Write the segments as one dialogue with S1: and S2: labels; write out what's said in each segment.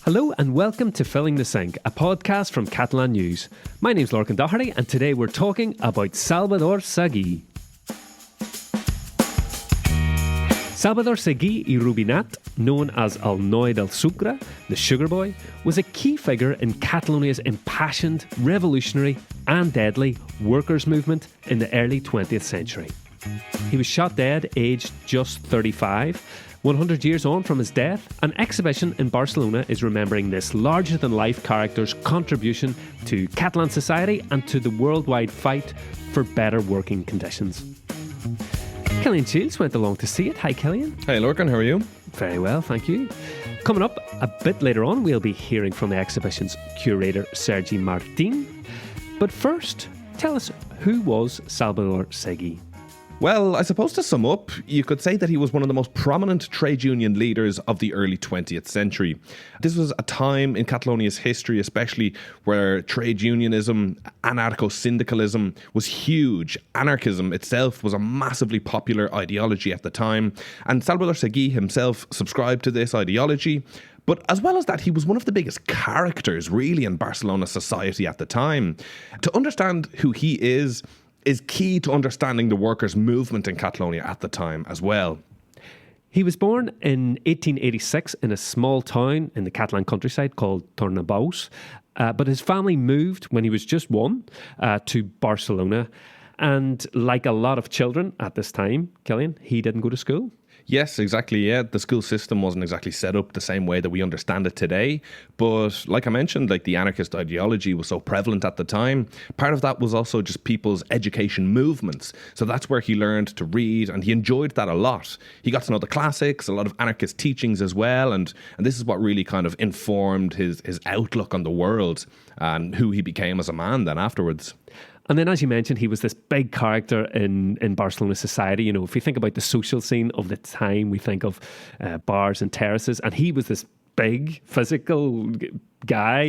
S1: Hello and welcome to Filling the Sink, a podcast from Catalan News. My name's Lorcan Doherty and today we're talking about Salvador Seguí. Salvador Seguí y Rubinat, known as El Noi del Sucre, the Sugar Boy, was a key figure in Catalonia's impassioned, revolutionary and deadly workers' movement in the early 20th century. He was shot dead, aged just 35. 100 years on from his death, an exhibition in Barcelona is remembering this larger-than-life character's contribution to Catalan society and to the worldwide fight for better working conditions. Cillian Shields went along to see it. Hi, Cillian.
S2: Hey, Lorcan, how are you?
S1: Very well, thank you. Coming up a bit later on, we'll be hearing from the exhibition's curator, Sergi Martín. But first, tell us, who was Salvador Seguí?
S2: Well, I suppose to sum up, you could say that he was one of the most prominent trade union leaders of the early 20th century. This was a time in Catalonia's history, especially where trade unionism, anarcho-syndicalism was huge. Anarchism itself was a massively popular ideology at the time, and Salvador Seguí himself subscribed to this ideology. But as well as that, he was one of the biggest characters, really, in Barcelona society at the time. To understand who he is key to understanding the workers' movement in Catalonia at the time as well.
S1: He was born in 1886 in a small town in the Catalan countryside called Tornabout, but his family moved when he was just one to Barcelona. And like a lot of children at this time, Cillian, he didn't go to school.
S2: Yes, exactly, yeah. The school system wasn't exactly set up the same way that we understand it today. But like I mentioned, the anarchist ideology was so prevalent at the time. Part of that was also just people's education movements. So that's where he learned to read, and he enjoyed that a lot. He got to know the classics, a lot of anarchist teachings as well. And this is what really kind of informed his outlook on the world and who he became as a man then afterwards.
S1: And then, as you mentioned, he was this big character in Barcelona society. You know, if you think about the social scene of the time, we think of bars and terraces. And he was this big physical guy,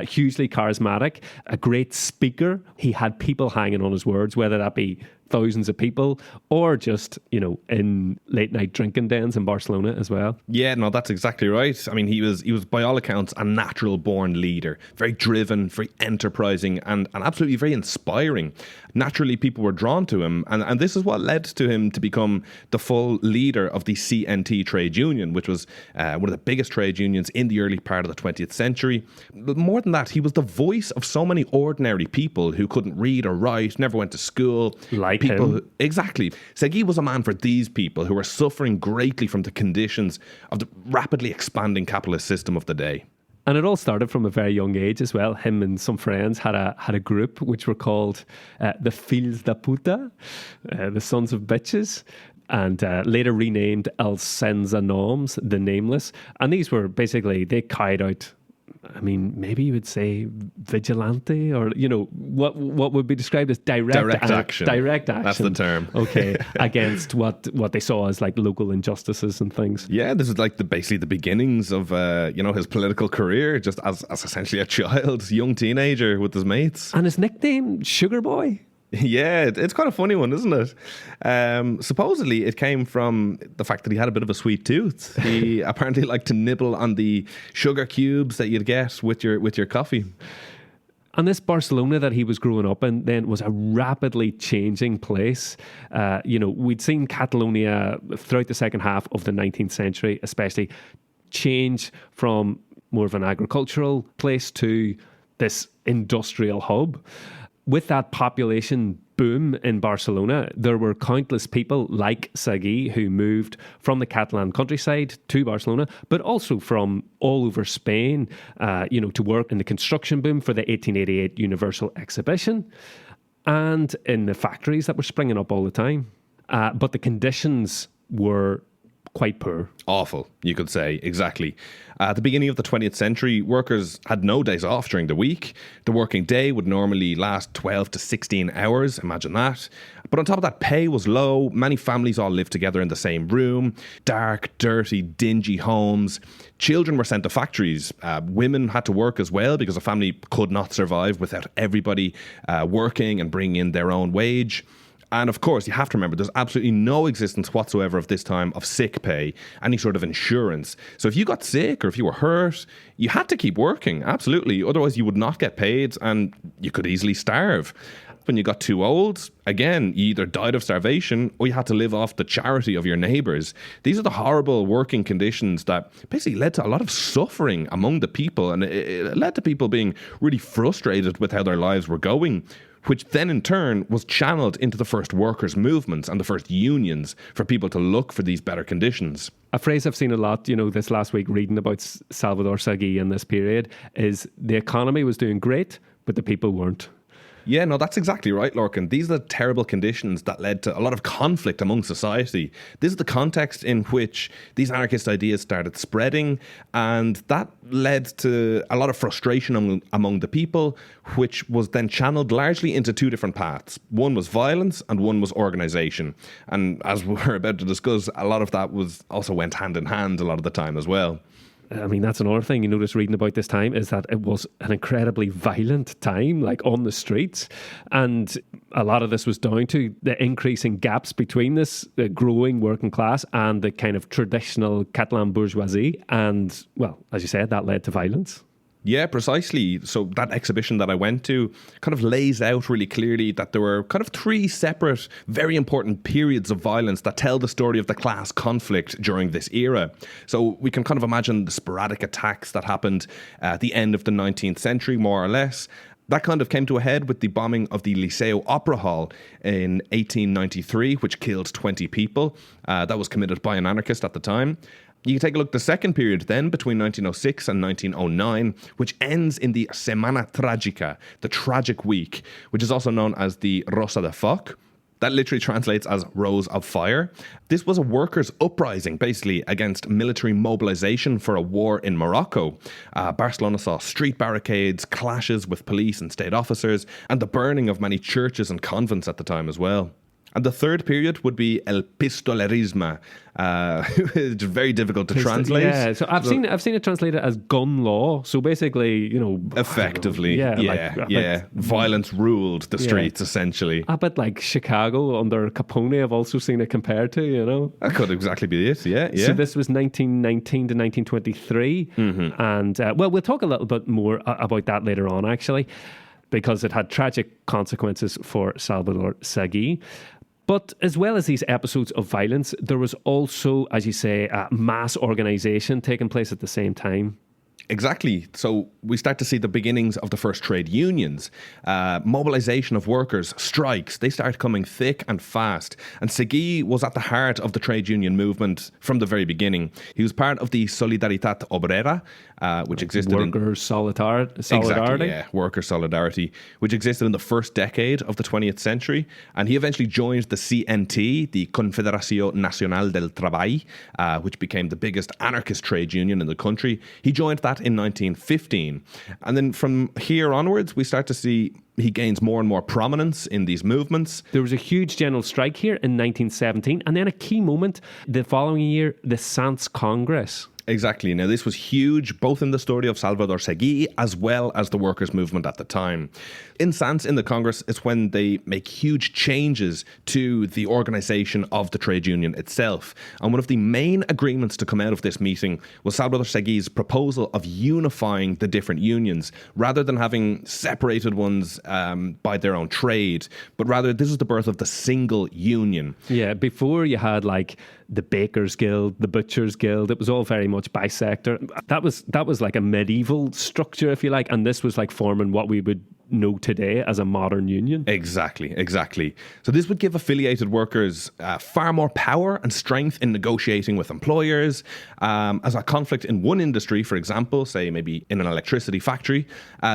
S1: hugely charismatic, a great speaker. He had people hanging on his words, whether that be thousands of people or just, in late night drinking dens in Barcelona as well.
S2: Yeah, no, that's exactly right. I mean, he was by all accounts a natural born leader, very driven, very enterprising and absolutely very inspiring. Naturally, people were drawn to him, and this is what led to him to become the full leader of the CNT trade union, which was one of the biggest trade unions in the early part of the 20th century. But more than that, he was the voice of so many ordinary people who couldn't read or write, never went to school.
S1: Like
S2: people
S1: him.
S2: Exactly. Seguí was a man for these people who were suffering greatly from the conditions of the rapidly expanding capitalist system of the day.
S1: And it all started from a very young age as well. Him and some friends had a group which were called the Fills de Puta, the Sons of Bitches, and later renamed Els Sense Noms, the Nameless. And these were basically, they carried out, I mean, maybe you would say vigilante, or, what would be described as direct action. Direct action.
S2: That's the term.
S1: Okay, against what they saw as local injustices and things.
S2: Yeah, this is basically the beginnings of, his political career, just as essentially a child, young teenager with his mates.
S1: And his nickname, Sugar Boy.
S2: Yeah, it's quite a funny one, isn't it? Supposedly, it came from the fact that he had a bit of a sweet tooth. He apparently liked to nibble on the sugar cubes that you'd get with your coffee.
S1: And this Barcelona that he was growing up in then was a rapidly changing place. We'd seen Catalonia throughout the second half of the 19th century, especially, change from more of an agricultural place to this industrial hub. With that population boom in Barcelona, there were countless people like Seguí who moved from the Catalan countryside to Barcelona, but also from all over Spain, to work in the construction boom for the 1888 Universal Exhibition and in the factories that were springing up all the time. But the conditions were quite poor.
S2: Awful, you could say, exactly. At the beginning of the 20th century, workers had no days off during the week. The working day would normally last 12 to 16 hours, imagine that. But on top of that, pay was low. Many families all lived together in the same room. Dark, dirty, dingy homes. Children were sent to factories. Women had to work as well because a family could not survive without everybody working and bringing in their own wage. And of course, you have to remember, there's absolutely no existence whatsoever of this time of sick pay, any sort of insurance. So if you got sick or if you were hurt, you had to keep working, absolutely. Otherwise, you would not get paid and you could easily starve. When you got too old, again, you either died of starvation or you had to live off the charity of your neighbours. These are the horrible working conditions that basically led to a lot of suffering among the people, and it led to people being really frustrated with how their lives were going, which then in turn was channeled into the first workers' movements and the first unions for people to look for these better conditions.
S1: A phrase I've seen a lot, this last week reading about Salvador Seguí in this period is the economy was doing great, but the people weren't.
S2: Yeah, no, that's exactly right, Lorcan. These are the terrible conditions that led to a lot of conflict among society. This is the context in which these anarchist ideas started spreading, and that led to a lot of frustration among the people, which was then channeled largely into two different paths. One was violence and one was organisation. And as we're about to discuss, a lot of that also went hand in hand a lot of the time as well.
S1: I mean, that's another thing you notice reading about this time is that it was an incredibly violent time, like on the streets. And a lot of this was down to the increasing gaps between the growing working class and the kind of traditional Catalan bourgeoisie. And, well, as you said, that led to violence.
S2: Yeah, precisely. So that exhibition that I went to kind of lays out really clearly that there were kind of three separate, very important periods of violence that tell the story of the class conflict during this era. So we can kind of imagine the sporadic attacks that happened at the end of the 19th century, more or less. That kind of came to a head with the bombing of the Liceo Opera Hall in 1893, which killed 20 people. That was committed by an anarchist at the time. You can take a look at the second period then, between 1906 and 1909, which ends in the Semana Trágica, the tragic week, which is also known as the Rosa de Foc. That literally translates as Rose of Fire. This was a workers' uprising, basically, against military mobilization for a war in Morocco. Barcelona saw street barricades, clashes with police and state officers, and the burning of many churches and convents at the time as well. And the third period would be El Pistolerismo. It's very difficult to translate.
S1: Yeah, so I've seen it translated as gun law. So basically,
S2: effectively, violence ruled the streets, essentially.
S1: A bit like Chicago under Capone. I've also seen it compared to,
S2: That could exactly be it, yeah.
S1: So this was 1919 to 1923. Mm-hmm. And, we'll talk a little bit more about that later on, actually, because it had tragic consequences for Salvador Seguí. But as well as these episodes of violence, there was also, as you say, mass organisation taking place at the same time.
S2: Exactly. So we start to see the beginnings of the first trade unions. Mobilization of workers, strikes, they start coming thick and fast. And Seguí was at the heart of the trade union movement from the very beginning. He was part of the Solidaritat Obrera, which existed
S1: Workers' solidarity.
S2: Exactly, yeah, worker solidarity, which existed in the first decade of the 20th century. And he eventually joined the CNT, the Confederació Nacional del Treball, which became the biggest anarchist trade union in the country. He joined that in 1915. And then from here onwards, we start to see he gains more and more prominence in these movements.
S1: There was a huge general strike here in 1917, and then a key moment the following year, the Sants Congress.
S2: Exactly. Now, this was huge, both in the story of Salvador Seguí as well as the workers' movement at the time. In Sants, in the Congress, it's when they make huge changes to the organisation of the trade union itself. And one of the main agreements to come out of this meeting was Salvador Seguí's proposal of unifying the different unions, rather than having separated ones by their own trade, but rather this was the birth of the single union.
S1: Yeah, before you had like the Bakers Guild, the Butchers Guild. It was all very much bisector. That was like a medieval structure, if you like, and this was like forming what we would know today as a modern union.
S2: Exactly. So this would give affiliated workers far more power and strength in negotiating with employers. As a conflict in one industry, for example, say maybe in an electricity factory,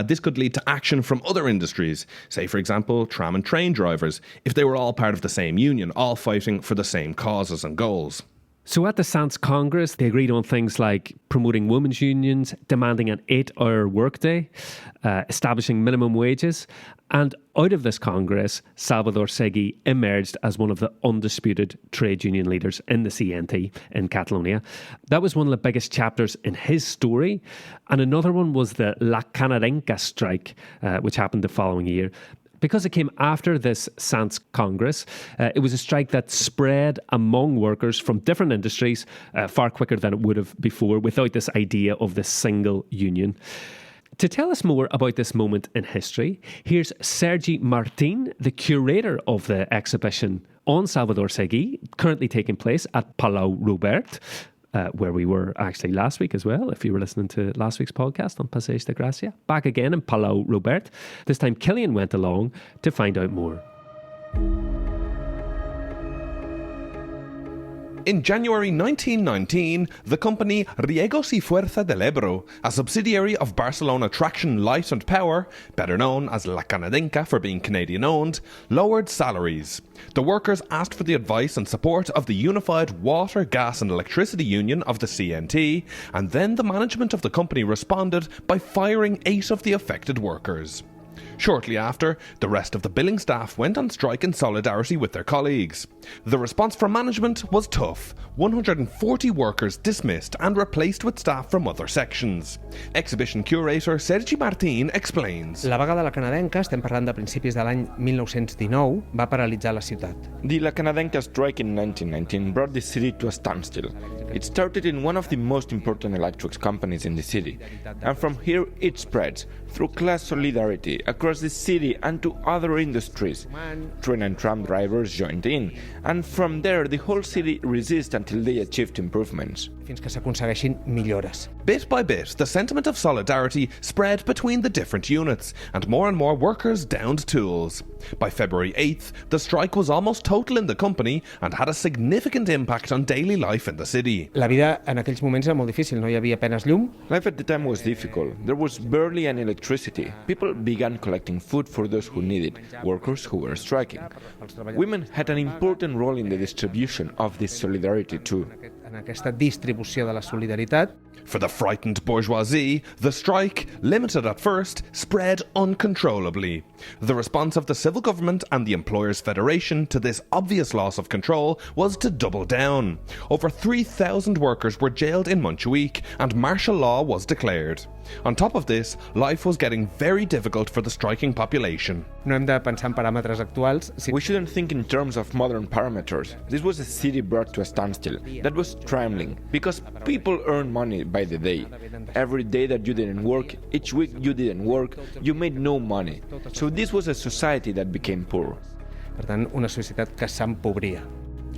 S2: this could lead to action from other industries, say for example tram and train drivers, if they were all part of the same union, all fighting for the same causes and goals.
S1: So at the Sants Congress, they agreed on things like promoting women's unions, demanding an 8-hour workday, establishing minimum wages. And out of this Congress, Salvador Seguí emerged as one of the undisputed trade union leaders in the CNT in Catalonia. That was one of the biggest chapters in his story. And another one was the La Canadenca strike, which happened the following year. because it came after this Sants Congress. It was a strike that spread among workers from different industries far quicker than it would have before without this idea of the single union. To tell us more about this moment in history, here's Sergi Martín, the curator of the exhibition on Salvador Seguí, currently taking place at Palau Robert, where we were actually last week as well, if you were listening to last week's podcast on Passeig de Gràcia. Back again in Palau Robert. This time Cillian went along to find out more.
S2: In January 1919, the company Riegos y Fuerza del Ebro, a subsidiary of Barcelona Traction Light and Power, better known as La Canadenca for being Canadian-owned, lowered salaries. The workers asked for the advice and support of the Unified Water, Gas and Electricity Union of the CNT, and then the management of the company responded by firing 8 of the affected workers. Shortly after, the rest of the billing staff went on strike in solidarity with their colleagues. The response from management was tough. 140 workers dismissed and replaced with staff from other sections. Exhibition curator Sergi Martín explains.
S3: La vaga de la Canadenca, estem parlant de principis de l'any 1919, va paralitzar la ciutat.
S4: The La Canadenca strike in 1919 brought the city to a standstill. It started in one of the most important electrics companies in the city, and from here it spreads through class solidarity across the city and to other industries. Train and tram drivers joined in, and from there the whole city resisted until they achieved improvements.
S3: Fins que s'aconsegueixin millores.
S2: Bit by bit, the sentiment of solidarity spread between the different units, and more workers downed tools. By February 8th, the strike was almost total in the company and had a significant impact on daily life in the city.
S3: La vida en aquells moments era molt difícil, no hi havia apenas llum.
S4: Life at the time was difficult. There was barely any electricity. People began collecting food for those who needed, workers who were striking. Women had an important role in the distribution of this solidarity too.
S3: En aquesta distribució de la solidaritat.
S2: For the frightened bourgeoisie, the strike, limited at first, spread uncontrollably. The response of the civil government and the Employers' Federation to this obvious loss of control was to double down. Over 3,000 workers were jailed in Montjuïc and martial law was declared. On top of this, life was getting very difficult for the striking population.
S3: No hem de pensar en paràmetres actuals.
S4: We shouldn't think in terms of modern parameters. This was a city brought to a standstill. That was trembling, because people earn money by the day. Every day that you didn't work, each week you didn't work, you made no money. So this was a society that became poor.
S3: Per tant, una societat que s'empobria.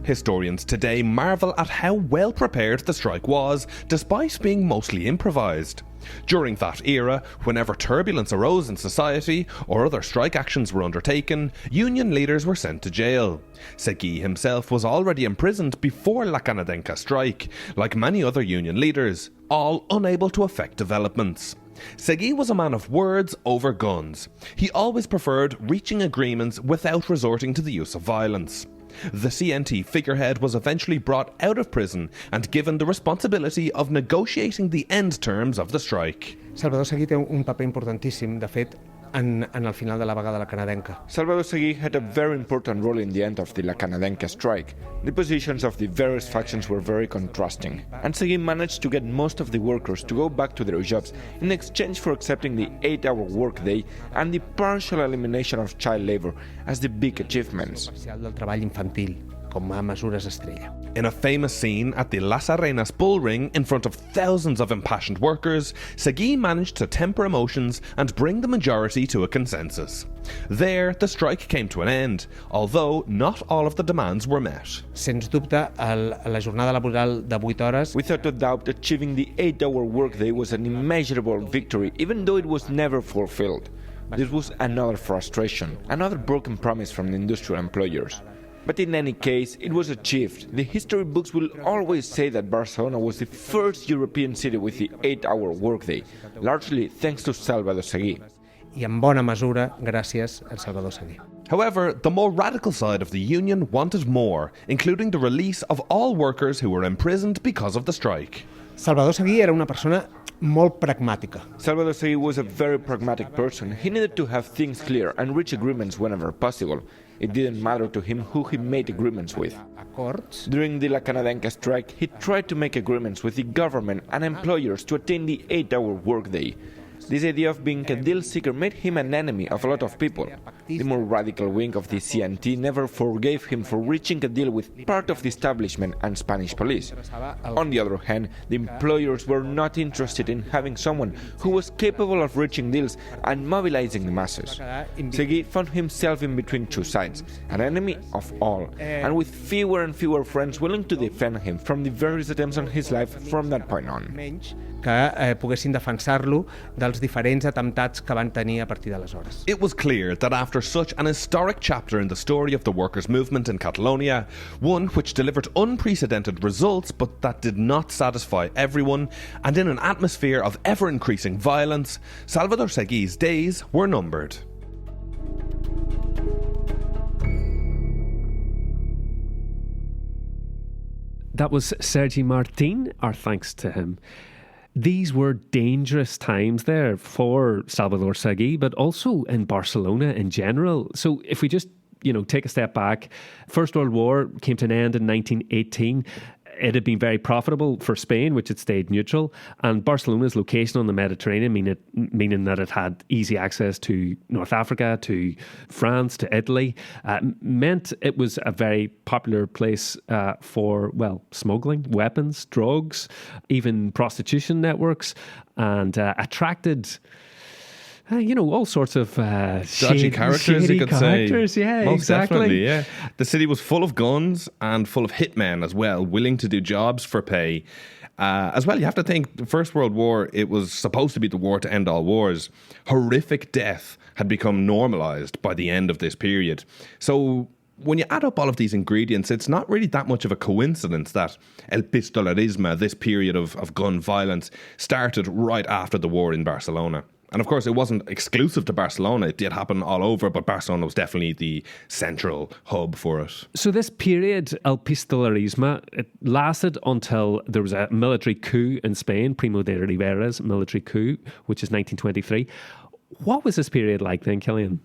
S2: Historians today marvel at how well prepared the strike was, despite being mostly improvised. During that era, whenever turbulence arose in society or other strike actions were undertaken, union leaders were sent to jail. Seguí himself was already imprisoned before La Canadenca strike, like many other union leaders, all unable to affect developments. Seguí was a man of words over guns. He always preferred reaching agreements without resorting to the use of violence. The CNT figurehead was eventually brought out of prison and given the responsibility of negotiating the end terms of the strike.
S3: Salvador Seguí té un paper importantíssim, de fet, en el final de la vaga de la Canadenca.
S4: Salvador Seguí had a very important role in the end of the La Canadenca strike. The positions of the various factions were very contrasting, and Seguí managed to get most of the workers to go back to their jobs in exchange for accepting the 8-hour workday and the partial elimination of child labor as the big achievements.
S3: Del treball infantil, com a mesures estrella.
S2: In a famous scene at the Las Arenas bull ring in front of thousands of impassioned workers, Seguí managed to temper emotions and bring the majority to a consensus. There, the strike came to an end, although not all of the demands were met.
S3: Sens dubte, la jornada laboral de 8 hores...
S4: Without a doubt, achieving the 8-hour workday was an immeasurable victory, even though it was never fulfilled. This was another frustration, another broken promise from the industrial employers. But in any case, it was achieved. The history books will always say that Barcelona was the first European city with the 8-hour workday, largely thanks to Salvador Seguí.
S3: I en bona mesura gràcies a Salvador Seguí.
S2: However, the more radical side of the union wanted more, including the release of all workers who were imprisoned because of the strike.
S3: Salvador Seguí era una persona molt pragmàtica.
S4: Salvador Seguí was a very pragmatic person. He needed to have things clear and reach agreements whenever possible. It didn't matter to him who he made agreements with.
S3: Acords.
S4: During the La Canadenca strike, he tried to make agreements with the government and employers to attain the 8-hour workday. This idea of being a deal seeker made him an enemy of a lot of people. The more radical wing of the CNT never forgave him for reaching a deal with part of the establishment and Spanish police. On the other hand, the employers were not interested in having someone who was capable of reaching deals and mobilizing the masses. Seguí found himself in between two sides, an enemy of all, and with fewer and fewer friends willing to defend him from the various attempts on his life from that point on.
S3: Que poguessin defensar-lo dels diferents atemptats que van tenir a partir d'aleshores.
S2: It was clear that after such an historic chapter in the story of the workers' movement in Catalonia, one which delivered unprecedented results but that did not satisfy everyone, and in an atmosphere of ever-increasing violence, Salvador Seguí's days were numbered.
S1: That was Sergi Martín, our thanks to him. These were dangerous times there for Salvador Seguí, but also in Barcelona in general. So if we just, take a step back, First World War came to an end in 1918. It had been very profitable for Spain, which had stayed neutral, and Barcelona's location on the Mediterranean, meaning that it had easy access to North Africa, to France, to Italy, meant it was a very popular place for, smuggling, weapons, drugs, even prostitution networks, and attracted... all sorts of
S2: dodgy characters, you could
S1: characters,
S2: say.
S1: Yeah,
S2: Most
S1: exactly.
S2: Definitely, yeah. The city was full of guns and full of hitmen as well, willing to do jobs for pay. As well, you have to think, the First World War, it was supposed to be the war to end all wars. Horrific death had become normalised by the end of this period. So when you add up all of these ingredients, it's not really that much of a coincidence that el pistolerismo, this period of gun violence, started right after the war in Barcelona. And of course, it wasn't exclusive to Barcelona. It did happen all over, but Barcelona was definitely the central hub for it.
S1: So this period, el pistolerismo, it lasted until there was a military coup in Spain, Primo de Rivera's military coup, which is 1923. What was this period like then, Cillian?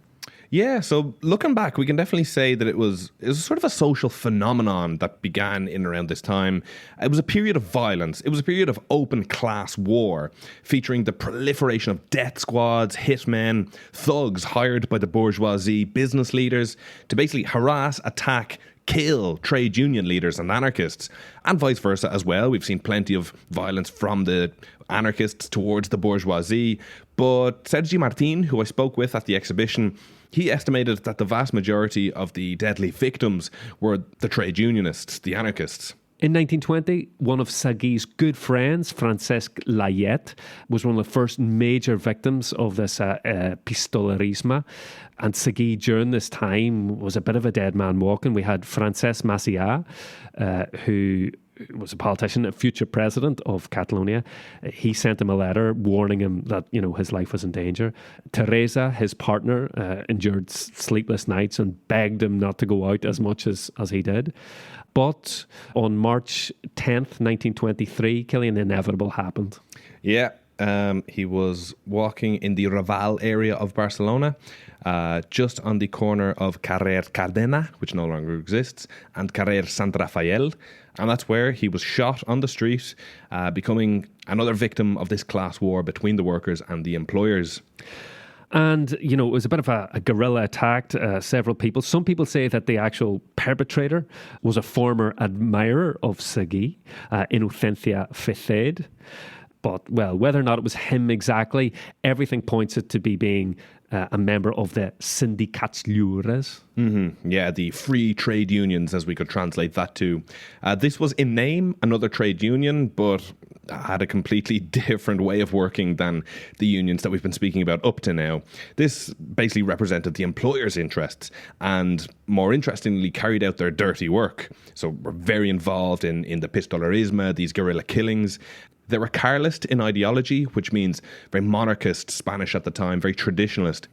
S2: Yeah, so looking back, we can definitely say that it was sort of a social phenomenon that began in around this time. It was a period of violence. It was a period of open class war, featuring the proliferation of death squads, hitmen, thugs hired by the bourgeoisie, business leaders to basically harass, attack, kill trade union leaders and anarchists, and vice versa as well. We've seen plenty of violence from the anarchists towards the bourgeoisie. But Sergi Martín, who I spoke with at the exhibition, he estimated that the vast majority of the deadly victims were the trade unionists, the anarchists.
S1: In 1920, one of Seguí's good friends, Francesc Layet, was one of the first major victims of this pistolerismo. And Seguí, during this time, was a bit of a dead man walking. We had Francesc Macià, who was a politician, a future president of Catalonia. He sent him a letter warning him that, his life was in danger. Teresa, his partner, endured sleepless nights and begged him not to go out as much as he did. But on March 10th, 1923, Cillian, the inevitable happened.
S2: Yeah, he was walking in the Raval area of Barcelona, just on the corner of Carrer Cardena, which no longer exists, and Carrer Sant Rafael. And that's where he was shot on the street, becoming another victim of this class war between the workers and the employers.
S1: And, it was a bit of a guerrilla attack. Several people. Some people say that the actual perpetrator was a former admirer of Seguí, Inocencia Feced. But, whether or not it was him exactly, everything points it to being a member of the Sindicats Lliures.
S2: Mm-hmm. Yeah, the free trade unions, as we could translate that to. This was in name another trade union, but had a completely different way of working than the unions that we've been speaking about up to now. This basically represented the employers' interests and, more interestingly, carried out their dirty work. So were very involved in the pistolerismo, these guerrilla killings. They were Carlist in ideology, which means very monarchist Spanish at the time, very traditionalist.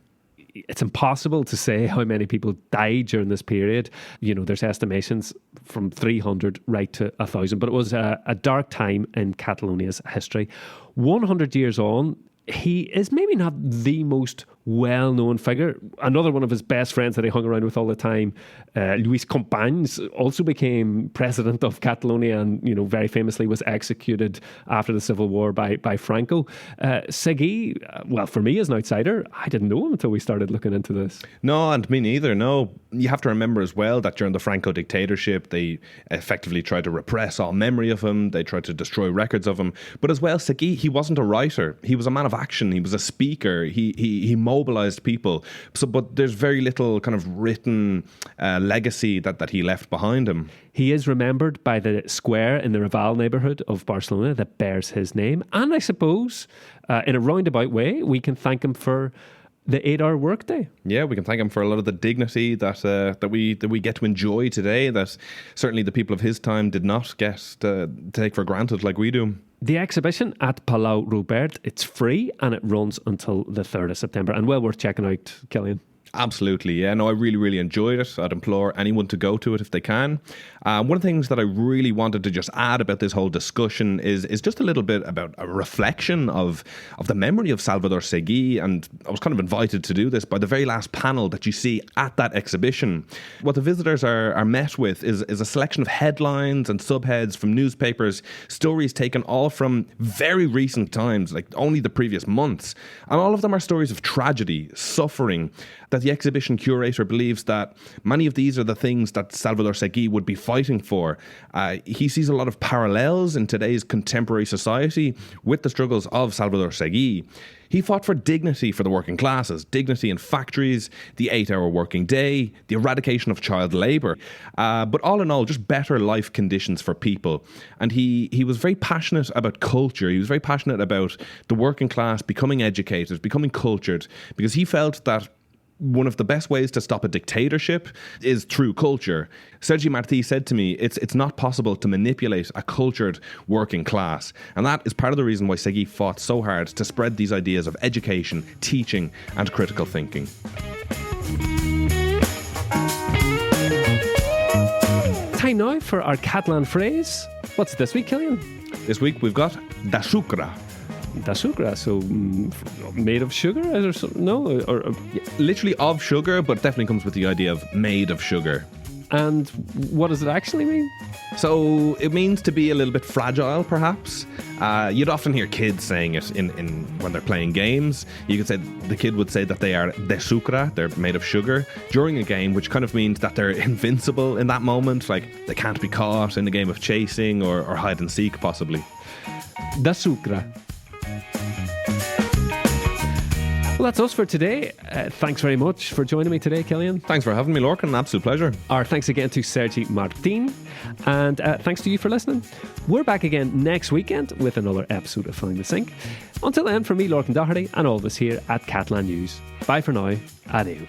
S1: It's impossible to say how many people died during this period. There's estimations from 300 right to 1,000, but it was a dark time in Catalonia's history. 100 years on, he is maybe not the most well-known figure. Another one of his best friends that he hung around with all the time, Luis Companys, also became president of Catalonia and, very famously was executed after the civil war by Franco. Seguí, well, for me as an outsider, I didn't know him until we started looking into this.
S2: No, and me neither, no. You have to remember as well that during the Franco dictatorship, they effectively tried to repress all memory of him. They tried to destroy records of him. But as well, Seguí, he wasn't a writer. He was a man of action. He was a speaker. He mobilized people. But there's very little kind of written legacy that he left behind him.
S1: He is remembered by the square in the Raval neighbourhood of Barcelona that bears his name. And I suppose, in a roundabout way, we can thank him for the 8-hour workday.
S2: Yeah, we can thank him for a lot of the dignity that we get to enjoy today, that certainly the people of his time did not get to take for granted like we do.
S1: The exhibition at Palau Robert, it's free and it runs until the 3rd of September and well worth checking out, Cillian.
S2: Absolutely, yeah. No, I really, really enjoyed it. I'd implore anyone to go to it if they can. One of the things that I really wanted to just add about this whole discussion is just a little bit about a reflection of the memory of Salvador Seguí, and I was kind of invited to do this by the very last panel that you see at that exhibition. What the visitors are met with is a selection of headlines and subheads from newspapers, stories taken all from very recent times, like only the previous months, and all of them are stories of tragedy, suffering, that the exhibition curator believes that many of these are the things that Salvador Seguí would be fighting for. He sees a lot of parallels in today's contemporary society with the struggles of Salvador Seguí. He fought for dignity for the working classes, dignity in factories, the 8-hour working day, the eradication of child labour, but all in all, just better life conditions for people. And he was very passionate about culture. He was very passionate about the working class becoming educated, becoming cultured, because he felt that one of the best ways to stop a dictatorship is through culture. Sergi Martín said to me, it's not possible to manipulate a cultured working class. And that is part of the reason why Seguí fought so hard to spread these ideas of education, teaching, and critical thinking.
S1: Time now for our Catalan phrase. What's this week, Cillian?
S2: This week we've got da sucre.
S1: Da sucre, so made of sugar? Or something? No? Or
S2: literally of sugar, but definitely comes with the idea of made of sugar.
S1: And what does it actually mean?
S2: So it means to be a little bit fragile, perhaps. You'd often hear kids saying it in when they're playing games. You could say the kid would say that they are de sucre, they're made of sugar, during a game, which kind of means that they're invincible in that moment, like they can't be caught in a game of chasing or hide and seek, possibly.
S1: Da sucre. Well, that's us for today. Thanks very much for joining me today, Cillian.
S2: Thanks for having me, Lorcan. An absolute pleasure.
S1: Our thanks again to Sergi Martín. And thanks to you for listening. We're back again next weekend with another episode of Filling the Sink. Until then, from me, Lorcan Doherty, and all of us here at Catalan News. Bye for now. Adieu.